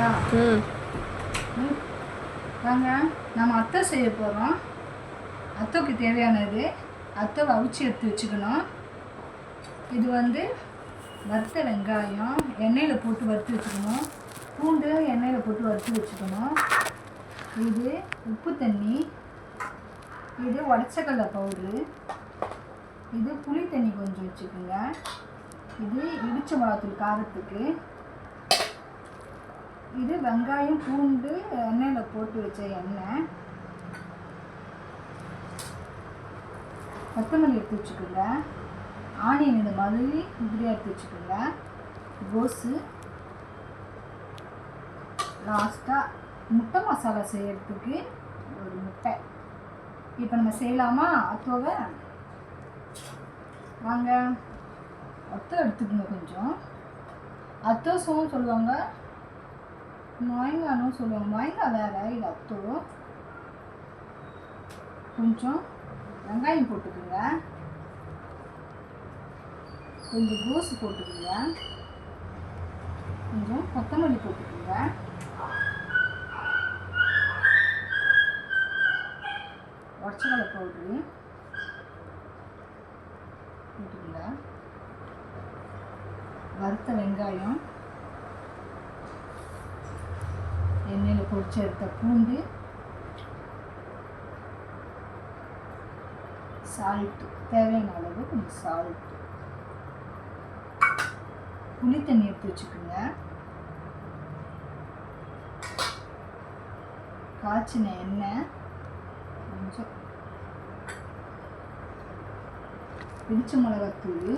ம். வாங்க, நம்ம அத்தை செய்ய போகிறோம். அத்தைக்கு தேவையானது அத்தை அவிச்சு எடுத்து வச்சுக்கணும். இது வறுத்த வெங்காயம் எண்ணெயில் போட்டு வறுத்து வச்சுக்கணும். பூண்டு எண்ணெயில் போட்டு வறுத்து வச்சுக்கணும். இது உப்பு தண்ணி, இது உடச்சக்கடலை பவுட்ரு, இது புளி தண்ணி கொஞ்சம் வச்சுக்கோங்க. இது இடிச்ச மிளகாத்தூள் காரத்துக்கு, இது வெங்காயம் பூண்டு எண்ணெயில் போட்டு வச்ச எண்ணெய், கொத்தமல்லி எடுத்து வச்சுக்கோங்க. ஆனியன் இந்த மாதிரி இப்படியாக எடுத்து வச்சுக்கோங்க. கோஸு, லாஸ்ட்டாக முட்டை மசாலா செய்யறதுக்கு ஒரு முட்டை. இப்போ நம்ம செய்யலாமா அத்தோவை? வாங்க, அத்தோ எடுத்துக்கோங்க. கொஞ்சம் அத்தோசும் சொல்லுவாங்க, மாங்கானும் சொல்லுவாங்க. மாங்காய் வேறு, இது அத்தோ. கொஞ்சம் வெங்காயம் போட்டுக்கோங்க, கொஞ்சம் கோஸு போட்டுக்கோங்க, கொஞ்சம் கொத்தமல்லி போட்டுக்கோங்க, உடச்சக்கடலை பவுட்ரு போட்டுக்கோங்க, வறுத்த வெங்காயம், எண்ணெயில் பொரிச்சு எடுத்த பூண்டு, சால்ட்டு தேவையான அளவு கொஞ்சம் சால்ட்டு, புளி தண்ணி எடுத்து வச்சுக்கோங்க, காய்ச்சின எண்ணெய் கொஞ்சம், இடிச்ச மிளகாத்தூள்,